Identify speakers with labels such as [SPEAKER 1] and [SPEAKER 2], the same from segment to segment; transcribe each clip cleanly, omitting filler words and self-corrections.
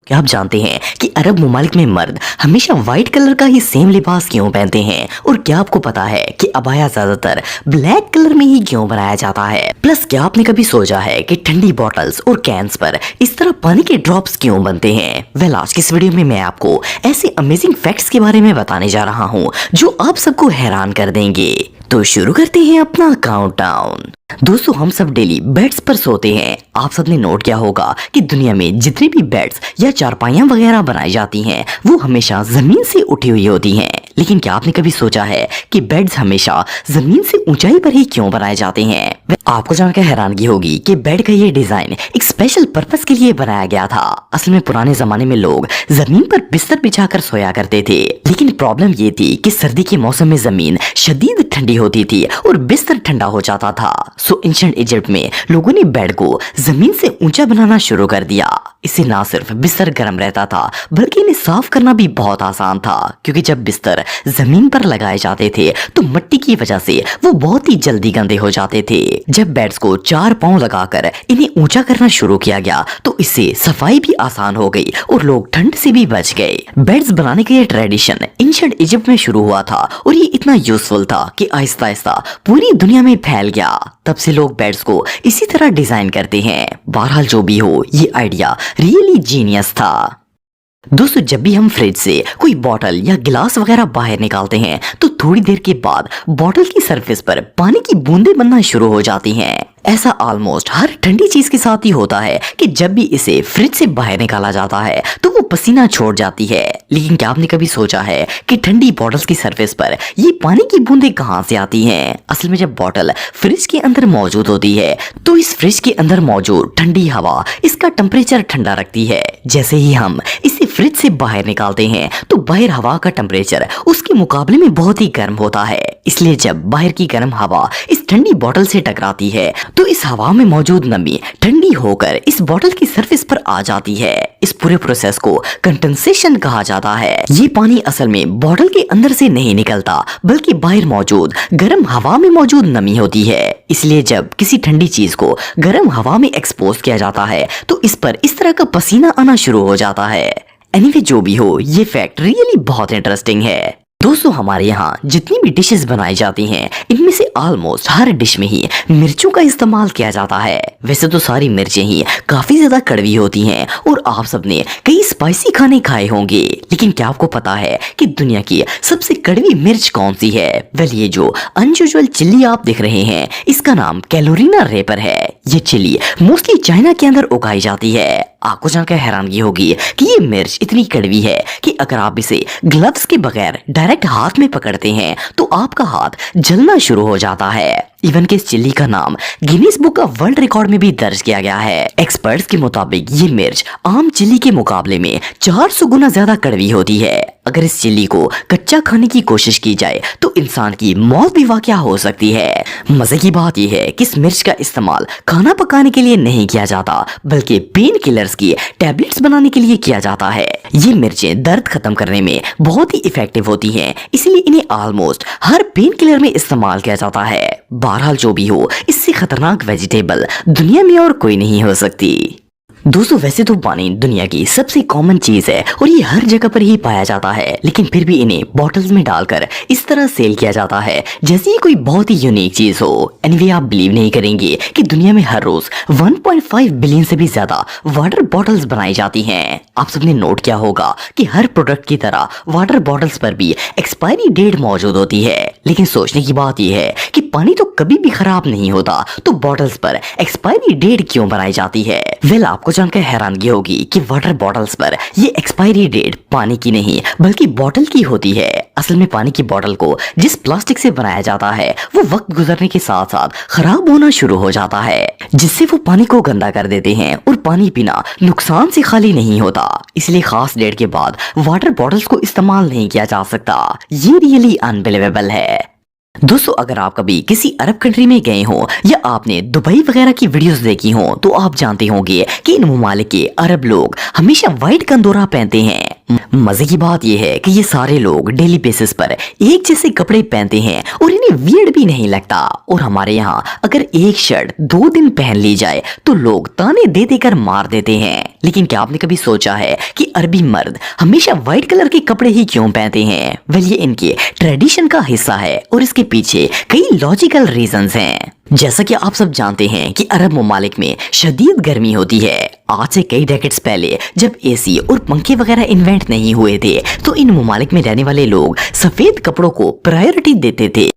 [SPEAKER 1] क्या आप जानते हैं कि अरब ममालिक में मर्द हमेशा व्हाइट कलर का ही सेम लिबास क्यों पहनते हैं? और क्या आपको पता है कि अबाया ज्यादातर ब्लैक कलर में ही क्यों बनाया जाता है? प्लस क्या आपने कभी सोचा है कि ठंडी बॉटल्स और कैंस पर इस तरह पानी के ड्रॉप्स क्यों बनते हैं? वेल, आज की इस वीडियो में मैं आपको ऐसे अमेजिंग फैक्ट्स के बारे में बताने जा रहा हूँ जो आप सबको हैरान कर देंगे। तो शुरू करते हैं अपना काउंटडाउन। दोस्तों, हम सब डेली बेड्स पर सोते हैं। आप सबने नोट किया होगा कि दुनिया में जितनी भी बेड्स या चारपाइयां वगैरह बनाई जाती हैं वो हमेशा जमीन से उठी हुई होती हैं। लेकिन क्या आपने कभी सोचा है कि बेड्स हमेशा जमीन से ऊंचाई पर ही क्यों बनाए जाते हैं? आपको जानकर हैरानगी होगी कि बेड का ये डिजाइन एक स्पेशल पर्पस के लिए बनाया गया था। असल में पुराने जमाने में लोग जमीन पर बिस्तर बिछाकर सोया करते थे, लेकिन प्रॉब्लम ये थी कि सर्दी के मौसम में जमीन शदीद ठंडी होती थी और बिस्तर ठंडा हो जाता था। सो एंशिएंट इजिप्ट में लोगों ने बेड को जमीन से ऊंचा बनाना शुरू कर दिया। इससे ना सिर्फ बिस्तर गर्म रहता था बल्कि इन्हें साफ करना भी बहुत आसान था, क्योंकि जब बिस्तर जमीन पर लगाए जाते थे तो मिट्टी की वजह से वो बहुत ही जल्दी गंदे हो जाते थे। जब बेड्स को 4 पांव लगाकर इन्हें ऊंचा करना शुरू किया गया तो इससे सफाई भी आसान हो गई और लोग ठंड से भी बच गए। बेड्स बनाने का ये ट्रेडिशन एंशिएंट इजिप्ट में शुरू हुआ था और ये इतना यूजफुल था कि आहिस्ता आहिस्ता पूरी दुनिया में फैल गया। तब से लोग बेड्स को इसी तरह डिजाइन करते हैं। बहरहाल जो भी हो, ये आइडिया रियली जीनियस था। दोस्तों, जब भी हम फ्रिज से कोई बॉटल या गिलास वगैरह बाहर निकालते हैं तो थोड़ी देर के बाद बॉटल की सरफेस पर पानी की बूंदें बनना शुरू हो जाती हैं। ऐसा ऑलमोस्ट हर ठंडी चीज के साथ ही होता है कि जब भी इसे फ्रिज से बाहर निकाला जाता है तो वो पसीना छोड़ जाती है। लेकिन क्या आपने कभी सोचा है कि ठंडी बॉटल्स की सरफेस पर ये पानी की बूंदें कहां से आती हैं? असल में जब बॉटल फ्रिज के अंदर मौजूद होती है तो इस फ्रिज के अंदर मौजूद ठंडी हवा इसका टेम्परेचर ठंडा रखती है। जैसे ही हम इसे फ्रिज से बाहर निकालते हैं तो बाहर हवा का टेम्परेचर उसके मुकाबले में बहुत ही गर्म होता है। इसलिए जब बाहर की गर्म हवा इस ठंडी बॉटल से टकराती है तो इस हवा में मौजूद नमी ठंडी होकर इस बॉटल की सरफेस पर आ जाती है। इस पूरे प्रोसेस को कंडेंसेशन कहा जाता है। ये पानी असल में बॉटल के अंदर से नहीं निकलता बल्कि बाहर मौजूद गर्म हवा में मौजूद नमी होती है। इसलिए जब किसी ठंडी चीज को गर्म हवा में एक्सपोज किया जाता है तो इस पर इस तरह का पसीना आना शुरू हो जाता है। एनीवे, जो भी हो, ये फैक्ट रियली बहुत इंटरेस्टिंग है। दोस्तों, हमारे यहाँ जितनी भी डिशेस बनाई जाती हैं इनमें से ऑलमोस्ट हर डिश में ही मिर्चों का इस्तेमाल किया जाता है। वैसे तो सारी मिर्चें ही काफी ज्यादा कड़वी होती हैं और आप सबने कई स्पाइसी खाने खाए होंगे, लेकिन क्या आपको पता है कि दुनिया की सबसे कड़वी मिर्च कौन सी है? वेल, ये जो अनयूजुअल चिल्ली आप देख रहे हैं इसका नाम कैलोरीना रेपर है। ये चिल्ली मोस्टली चाइना के अंदर उगाई जाती है। आपको जानकर हैरानगी होगी कि ये मिर्च इतनी कड़वी है कि अगर आप इसे ग्लव्स के बगैर डायरेक्ट हाथ में पकड़ते हैं तो आपका हाथ जलना शुरू हो जाता है। इवन के इस चिल्ली का नाम Guinness book of world record में भी दर्ज किया गया है। एक्सपर्ट्स के मुताबिक ये मिर्च आम चिल्ली के मुकाबले में 400 गुना ज्यादा कड़वी होती है। अगर इस चिल्ली को कच्चा खाने की कोशिश की जाए तो इंसान की मौत भी वाकया हो सकती है। मजे की बात यह है कि इस मिर्च का इस्तेमाल खाना पकाने के लिए नहीं किया जाता बल्कि पेन किलर्स की टैबलेट्स बनाने के लिए किया जाता है। ये मिर्चें दर्द खत्म करने में बहुत ही इफेक्टिव होती हैं, इसलिए इन्हें ऑलमोस्ट हर पेन किलर में इस्तेमाल किया जाता है। बहरहाल जो भी हो, इससे खतरनाक वेजिटेबल दुनिया में और कोई नहीं हो सकती। दोस्तों, वैसे तो पानी दुनिया की सबसे कॉमन चीज है और ये हर जगह पर ही पाया जाता है, लेकिन फिर भी इन्हें बॉटल्स में डालकर इस तरह सेल किया जाता है जैसे ये कोई बहुत ही यूनिक चीज हो। एनीवे, आप बिलीव नहीं करेंगे कि दुनिया में हर रोज 1.5 बिलियन से भी ज्यादा वाटर बॉटल्स बनाई जाती हैं। आप सबने नोट किया होगा कि हर प्रोडक्ट की तरह वाटर बॉटल्स पर भी एक्सपायरी डेट मौजूद होती है, लेकिन सोचने की बात यह है कि पानी तो कभी भी खराब नहीं होता, तो बॉटल्स पर एक्सपायरी डेट क्यों बनाई जाती है? वेल, आपको जानकर हैरानगी होगी कि वाटर बॉटल्स पर ये एक्सपायरी डेट पानी की नहीं बल्कि बॉटल की होती है। असल में पानी की बॉटल को जिस प्लास्टिक से बनाया जाता है वो वक्त गुजरने के साथ साथ खराब होना शुरू हो जाता है, जिससे वो पानी को गंदा कर देते हैं और पानी पीना नुकसान से खाली नहीं होता। इसलिए खास डेट के बाद वाटर बॉटल्स को इस्तेमाल नहीं किया जा सकता। ये रियली अनबिलीवेबल है। दोस्तों, अगर आप कभी किसी अरब कंट्री में गए हो या आपने दुबई वगैरह की वीडियोस देखी हो तो आप जानते होंगे कि इन ममालिक के अरब लोग हमेशा व्हाइट कंदोरा पहनते हैं। मजे की बात यह है कि ये सारे लोग डेली बेसिस पर एक जैसे कपड़े पहनते हैं और इन्हें वियर्ड भी नहीं लगता। और हमारे यहाँ अगर एक शर्ट 2 दिन पहन ली जाए तो लोग ताने दे देकर मार देते हैं। लेकिन क्या आपने कभी सोचा है कि अरबी मर्द हमेशा व्हाइट कलर के कपड़े ही क्यों पहनते हैं? वेल, ये इनके ट्रेडिशन का हिस्सा है और इसके पीछे कई लॉजिकल रीजंस हैं। जैसा कि आप सब जानते हैं कि अरब ममालिक में शदीद गर्मी होती है। आज से कई डेकेड्स पहले जब एसी और पंखे वगैरह इन्वेंट नहीं हुए थे तो इन ममालिक में रहने वाले लोग सफेद कपड़ों को प्रायोरिटी देते थे।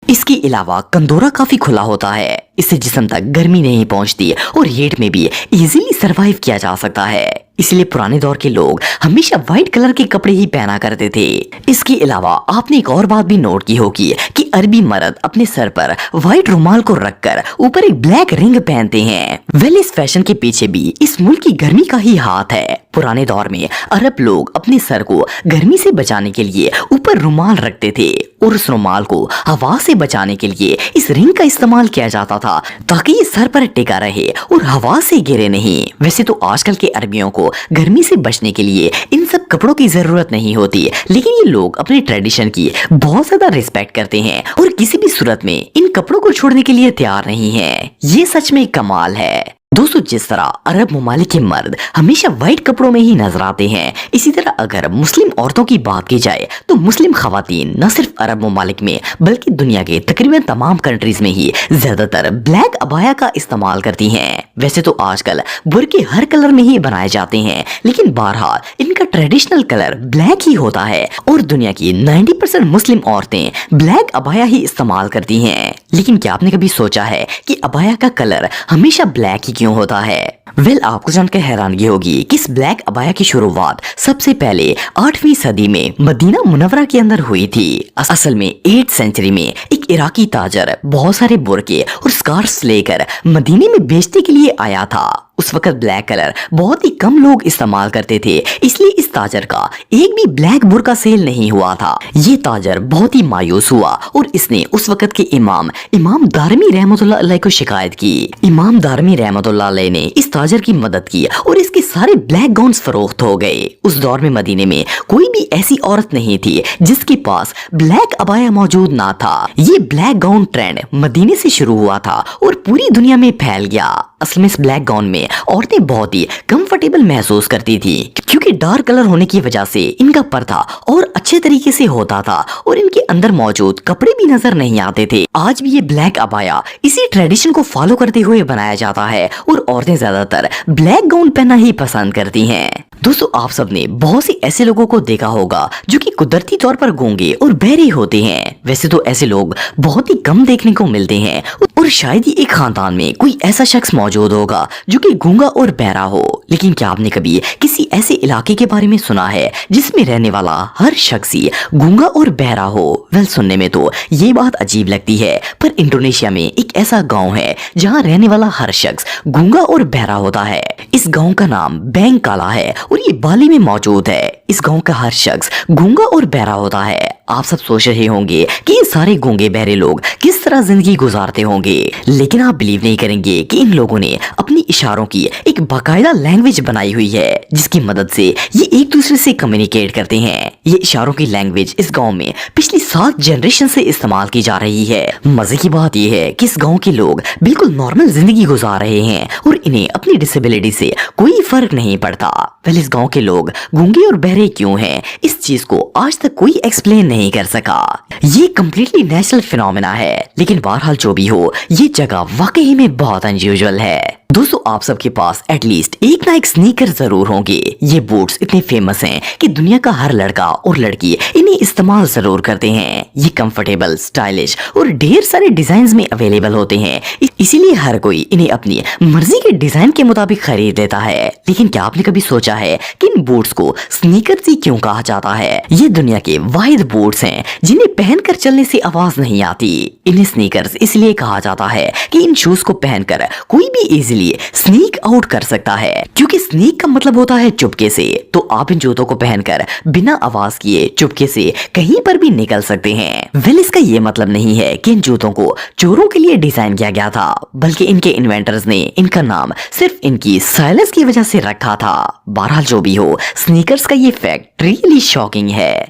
[SPEAKER 1] इसके अलावा कंदोरा काफी खुला होता है, इससे जिस्म तक गर्मी नहीं पहुंचती और हीट में भी इजीली सरवाइव किया जा सकता है। इसलिए पुराने दौर के लोग हमेशा व्हाइट कलर के कपड़े ही पहना करते थे। इसके अलावा आपने एक और बात भी नोट की होगी कि अरबी मर्द अपने सर पर व्हाइट रुमाल को रखकर ऊपर एक ब्लैक रिंग पहनते हैं। वेल, इस फैशन के पीछे भी इस मुल्क की गर्मी का ही हाथ है। पुराने दौर में अरब लोग अपने सर को गर्मी से बचाने के लिए ऊपर रुमाल रखते थे और उस रुमाल को हवा से बचाने के लिए इस रिंग का इस्तेमाल किया जाता था ताकि ये सर पर टिका रहे और हवा से गिरे नहीं। वैसे तो आजकल के अरबियों को गर्मी से बचने के लिए इन सब कपड़ों की जरूरत नहीं होती, लेकिन ये लोग अपने ट्रेडिशन की बहुत ज्यादा रिस्पेक्ट करते हैं और किसी भी सूरत में इन कपड़ों को छोड़ने के लिए तैयार नहीं है। ये सच में कमाल है। दोस्तों, जिस तरह अरब ममालिक के मर्द हमेशा व्हाइट कपड़ों में ही नजर आते हैं, इसी तरह अगर मुस्लिम औरतों की बात की जाए तो मुस्लिम खवातीन न सिर्फ अरब ममालिक में बल्कि दुनिया के तकरीबन तमाम कंट्रीज में ही ज्यादातर ब्लैक अबाया का इस्तेमाल करती हैं। वैसे तो आजकल बुर्के हर कलर में ही बनाए जाते हैं, लेकिन बहरहाल इनका ट्रेडिशनल कलर ब्लैक ही होता है और दुनिया की 90% मुस्लिम औरतें ब्लैक अबाया ही इस्तेमाल करती हैं। लेकिन क्या आपने कभी सोचा है कि अबाया का कलर हमेशा ब्लैक ही क्यों होता है? वेल, आपको जानकर हैरानगी होगी कि इस ब्लैक अबाया की शुरुआत सबसे पहले 8वीं सदी में मदीना मुनव्वरा के अंदर हुई थी। असल में 8th सेंचुरी में एक इराकी ताजर बहुत सारे बुर्के और स्कार्फ्स लेकर मदीने में बेचने के लिए आया था। उस वक्त ब्लैक कलर बहुत ही कम लोग इस्तेमाल करते थे, इसलिए इस ताजर का एक भी ब्लैक बुर्का सेल नहीं हुआ था। ये ताजर बहुत ही मायूस हुआ और इसने उस वक्त के इमाम दारमी रहमतुल्लाह अलैह को शिकायत की। इमाम दारमी रहमतुल्लाह अलैह ने इस ताजर की मदद की और इसके सारे ब्लैक गाउन्स फरोख्त हो गए। उस दौर में मदीने में कोई भी ऐसी औरत नहीं थी जिसके पास ब्लैक अबाया मौजूद ना था। ये ब्लैक गाउन ट्रेंड मदीने से शुरू हुआ था और पूरी दुनिया में फैल गया। असल में इस ब्लैक गाउन में औरतें बहुत ही कंफर्टेबल महसूस करती थी क्योंकि डार्क कलर होने की वजह से इनका पर्दा और अच्छे तरीके से होता था और इनके अंदर मौजूद कपड़े भी नजर नहीं आते थे। आज भी ये ब्लैक अबाया इसी ट्रेडिशन को फॉलो करते हुए बनाया जाता है और औरतें ज्यादातर ब्लैक गाउन पहनना ही पसंद करती हैं। दोस्तों, आप सबने बहुत से ऐसे लोगों को देखा होगा जो कि कुदरती तौर पर गूंगे और बहरे होते हैं। वैसे तो ऐसे लोग बहुत ही कम देखने को मिलते हैं और शायद ही एक खानदान में कोई ऐसा शख्स मौजूद होगा जो कि गूंगा और बहरा हो। लेकिन क्या आपने कभी किसी ऐसे इलाके के बारे में सुना है जिसमें रहने वाला हर शख्स ही गूंगा और बहरा हो? वेल, सुनने में तो ये बात अजीब लगती है, पर इंडोनेशिया में एक ऐसा गाँव है जहाँ रहने वाला हर शख्स गूंगा और बहरा होता है। इस गाँव का नाम बैंकाला है और ये बाली में मौजूद है। इस गांव का हर शख्स गूंगा और बहरा होता है। आप सब सोच रहे होंगे कि ये सारे गूंगे बहरे लोग किस तरह जिंदगी गुजारते होंगे, लेकिन आप बिलीव नहीं करेंगे कि इन लोगों ने अपनी इशारों की एक बाकायदा लैंग्वेज बनाई हुई है जिसकी मदद से ये एक दूसरे से कम्युनिकेट करते हैं। ये इशारों की लैंग्वेज इस गाँव में पिछली 7 जनरेशन से इस्तेमाल की जा रही है। मजे की बात यह है कि इस गाँव के लोग बिल्कुल नॉर्मल जिंदगी गुजार रहे हैं और इन्हें अपनी डिसेबिलिटी से कोई फर्क नहीं पड़ता। पहले इस गाँव के लोग गूंगे और बहरे क्यों हैं, इस चीज को आज तक कोई एक्सप्लेन नहीं कर सका। ये कम्प्लीटली नेचुरल फिनोमेना है, लेकिन बहरहाल जो भी हो, ये जगह वाकई में बहुत अनयूजुअल है। दोस्तों, आप सबके पास एटलीस्ट एक ना एक स्नीकर जरूर होंगे। ये बूट्स इतने फेमस हैं कि दुनिया का हर लड़का और लड़की इन्हें इस्तेमाल जरूर करते हैं। ये कंफर्टेबल, स्टाइलिश और ढेर सारे डिजाइन में अवेलेबल होते हैं, इसीलिए हर कोई इन्हें अपनी मर्जी के डिजाइन के मुताबिक खरीद लेता है। लेकिन क्या आपने कभी सोचा है कि इन बूट्स को स्नीकर्स ही क्यों कहा जाता है? ये दुनिया के वाहिद बूट्स हैं जिन्हें पहनकर चलने से आवाज नहीं आती। इन्हें स्नीकर्स इसलिए कहा जाता है कि इन शूज को पहनकर कोई भी इजीली इजीली स्नीक आउट कर सकता है, क्योंकि स्नीक का मतलब होता है चुपके से। तो आप इन जूतों को पहनकर बिना आवाज किए चुपके से कहीं पर भी निकल सकते हैं। वेल, इसका ये मतलब नहीं है कि इन जूतों को चोरों के लिए डिजाइन किया गया था, बल्कि इनके इन्वेंटर्स ने इनका नाम सिर्फ इनकी साइलेंस की वजह से रखा था। बहरहाल जो भी हो, स्नीकर्स का ये फैक्ट रियली शॉकिंग है।